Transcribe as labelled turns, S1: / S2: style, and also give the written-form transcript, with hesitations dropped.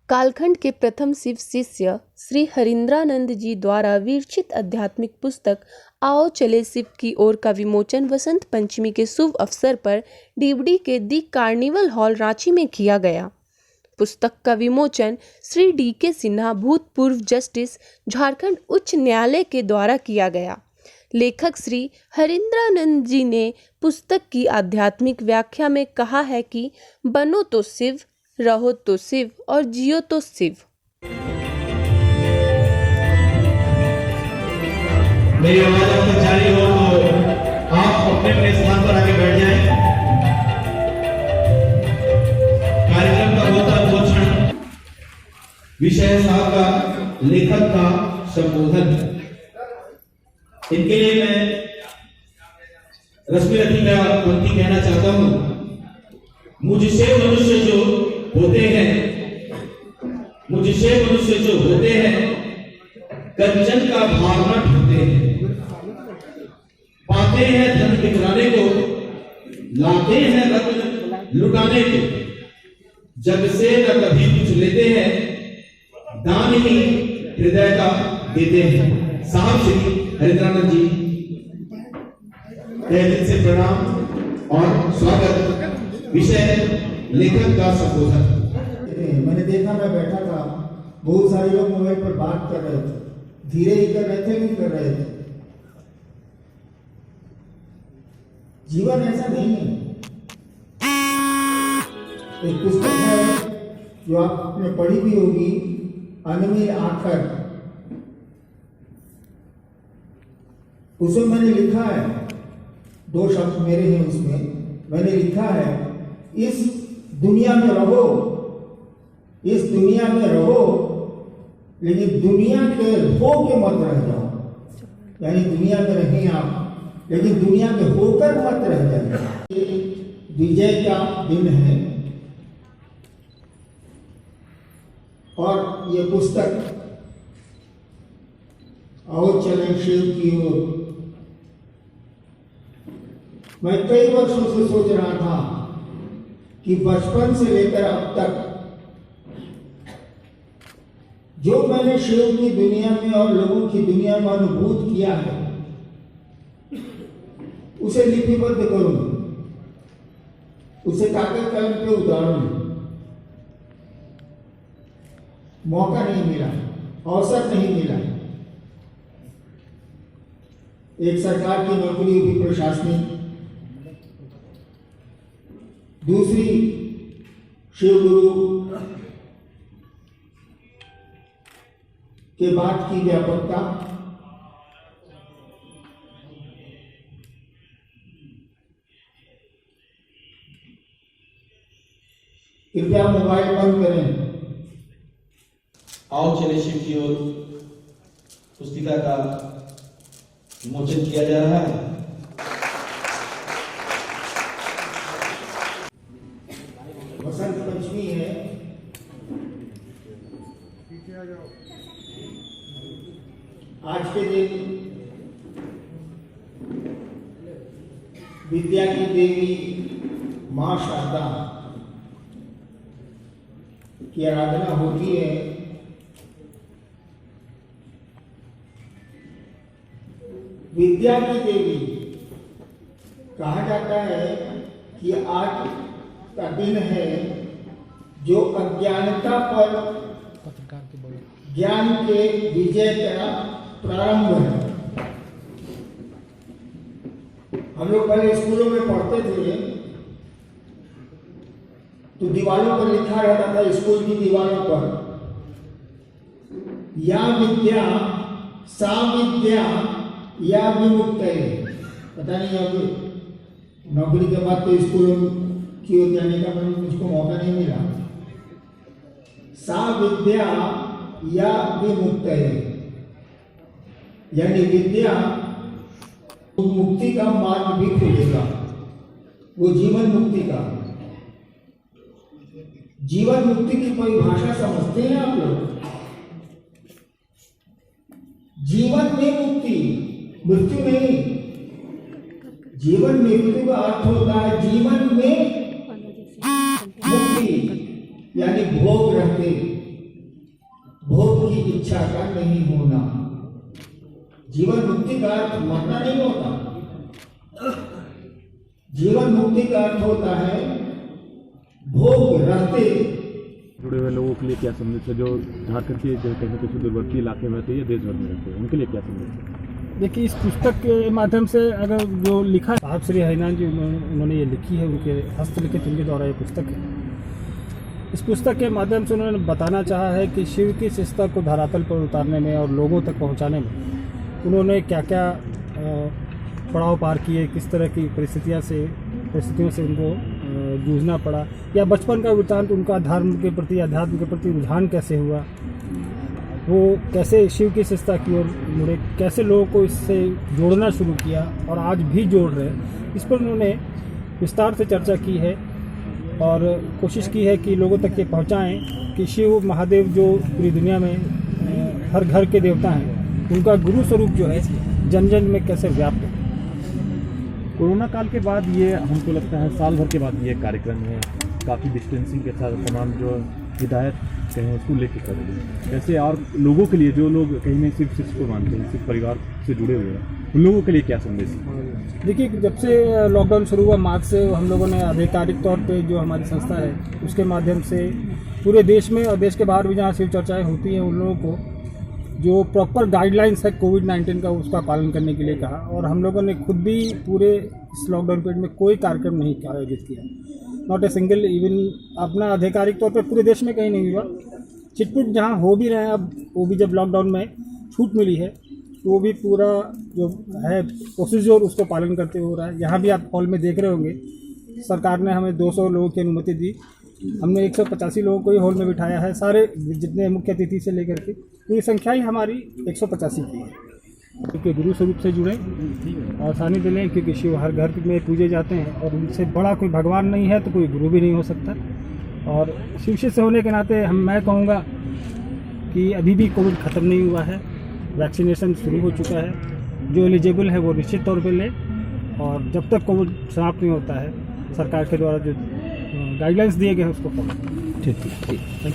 S1: कालखंड के प्रथम शिव शिष्य श्री हरिंद्रानंद जी द्वारा विरचित आध्यात्मिक पुस्तक आओ चले शिव की ओर का विमोचन वसंत पंचमी के शुभ अवसर पर डीवडी के दी कार्निवल हॉल रांची में किया गया। पुस्तक का विमोचन श्री डी.के. सिन्हा भूतपूर्व जस्टिस झारखंड उच्च न्यायालय के द्वारा किया गया। लेखक श्री हरिंद्रानंद जी ने पुस्तक की आध्यात्मिक व्याख्या में कहा है कि बनो तो शिव, रहो तो शिव और जियो तो शिव।
S2: मेरी आवाज अब तक जारी हो तो आप अपने अपने स्थान पर आके बैठ जाएं। कार्यक्रम का होता घोषण विषय साहब का लेखक का संबोधन। इनके लिए मैं रश्मि रथी का पंक्ति कहना चाहता हूं। मुझसे मनुष्य जो होते हैं, मुझसे मनुष्य जो होते हैं, कंचन का भाव न ढूंढते हैं। पाते हैं धन बिखराने को, लाते हैं रत्न लुटाने को। जग से न कभी कुछ लेते हैं, दान ही हृदय का देते हैं। साहब श्री हरिंद्रानंद जी, तहे दिल से प्रणाम और स्वागत। विषय लेखक का संबोधन।
S3: मैंने देखा, मैं बैठा था, बहुत सारे लोग मोबाइल पर बात कर रहे थे, धीरे ही कर रहे थे, नहीं कर रहे थे। जीवन ऐसा नहीं है। एक पुस्तक है जो आपने पढ़ी भी होगी, अनमिल आखर। उसमें मैंने लिखा है, 2 शब्द मेरे हैं उसमें। मैंने लिखा है, इस दुनिया में रहो, इस दुनिया में रहो, लेकिन दुनिया के हो के मत रह जाओ। यानी दुनिया में रहें आप, लेकिन दुनिया में होकर मत रह जाए। विजय का दिन है और ये पुस्तक आओ चलें शिव की ओर। मैं कई वर्षों से सोच रहा था कि बचपन से लेकर अब तक जो मैंने शिव की दुनिया में और लोगों की दुनिया में अनुभूत किया है, उसे लिपिबद्ध करूं, उसे कागज कलम पे उतारूं। मौका नहीं मिला, अवसर नहीं मिला। एक सरकार की नौकरी हुई प्रशासनिक, दूसरी शिव गुरु के बाद की व्यापकता। कृपया मोबाइल बंद करें।
S2: आओ चले शिव की ओर पुस्तिका का विमोचन किया जा रहा है।
S3: वसंत पंचमी है। आज के दिन विद्या की देवी मां शारदा की आराधना होती है। विद्या की देवी कहा जाता है कि आज का दिन है जो अज्ञानता पर ज्ञान के विजय का प्रारंभ है। हम लोग पहले स्कूलों में पढ़ते थे तो दीवारों पर लिखा रहता था, स्कूल की दीवारों पर, या विद्या सा विद्या या विमुक्त। पता नहीं, अब नौकरी के बाद तो स्कूलों की ओर जाने का मुझको मौका नहीं मिला। सा विद्या या विमुक्त, यानी विद्या मुक्ति का मार्ग भी खोलेगा। वो जीवन मुक्ति का, जीवन मुक्ति की परिभाषा समझते हैं आप लोग? जीवन में मुक्ति, मृत्यु नहीं। जीवन मृत्यु का अर्थ होता है जीवन में मुक्ति, यानी भोग रहते, इच्छा का नहीं होना। जीवन मुक्ति का अर्थ मरना नहीं होता। जीवन मुक्ति का अर्थ होता है भोग रहते।
S4: जुड़े हुए लोगों के लिए क्या संदेश है जो झारखंड के जो कहीं कुछ दूरवर्ती इलाके में रहते हैं या देश भर में रहते हैं, उनके लिए क्या संदेश है?
S5: देखिए, इस पुस्तक के माध्यम से अगर जो लिखा साहब श्री हरिनाथ जी उन्होंने ये लिखी है, उनके हस्तलिखित उनके द्वारा ये पुस्तक है। इस पुस्तक के माध्यम से उन्होंने बताना चाहा है कि शिव की शिष्टता को धरातल पर उतारने में और लोगों तक पहुंचाने में उन्होंने क्या क्या पड़ाव पार किए, किस तरह की परिस्थितियों से उनको जूझना पड़ा, या बचपन का वृत्तांत उनका धर्म के प्रति, अध्यात्म के प्रति रुझान कैसे हुआ, वो कैसे शिव की शिष्टता की ओर मुड़े, कैसे लोगों को इससे जोड़ना शुरू किया और आज भी जोड़ रहे हैं। इस पर उन्होंने विस्तार से चर्चा की है और कोशिश की है कि लोगों तक ये पहुंचाएं कि शिव महादेव जो पूरी दुनिया में हर घर के देवता हैं, उनका गुरु स्वरूप जो है जन जन में कैसे व्याप्त है।
S4: कोरोना काल के बाद ये हमको लगता है साल भर के बाद ये कार्यक्रम है, काफ़ी डिस्टेंसिंग के साथ तमाम जो हिदायत कहें उसको लेके कर रहे हैं। जैसे और लोगों के लिए जो लोग कहीं में सिर्फ शिष्य को मानते हैं, सिर्फ परिवार से जुड़े हुए हैं, उन लोगों के लिए क्या संदेश है?
S5: देखिए, जब से लॉकडाउन शुरू हुआ मार्च से, हम लोगों ने आधिकारिक तौर पे जो हमारी संस्था है उसके माध्यम से पूरे देश में और देश के बाहर भी जहाँ शिव चर्चाएँ होती हैं, उन लोगों को जो प्रॉपर गाइडलाइंस है कोविड-19 का उसका पालन करने के लिए कहा। और हम लोगों ने खुद भी पूरे इस लॉकडाउन पीरियड में कोई कार्यक्रम नहीं आयोजित किया, नॉट ए सिंगल, इवन अपना आधिकारिक तौर पे पूरे देश में कहीं नहीं हुआ। चिटपुट जहाँ हो भी रहे हैं अब, वो भी जब लॉकडाउन में छूट मिली है तो वो भी पूरा जो है प्रोसीजर उसको पालन करते हो रहा है। यहाँ भी आप हॉल में देख रहे होंगे, सरकार ने हमें 200 लोगों की अनुमति दी, हमने 185 लोगों को ही हॉल में बिठाया है, सारे जितने मुख्य अतिथि से लेकर के पूरी संख्या ही हमारी 185 की है। क्योंकि गुरु स्वरूप से जुड़े और सानिध्य दिलें, क्योंकि शिव हर घर में पूजे जाते हैं और उनसे बड़ा कोई भगवान नहीं है तो कोई गुरु भी नहीं हो सकता। और शिव शिष्य होने के नाते मैं कहूँगा कि अभी भी कोविड ख़त्म नहीं हुआ है, वैक्सीनेशन शुरू हो चुका है। जो एलिजिबल है वो निश्चित तौर पर ले, और जब तक कोविड समाप्त नहीं होता है सरकार के द्वारा जो गाइडलाइंस दिए गए हैं उसको फॉलो।
S4: ठीक।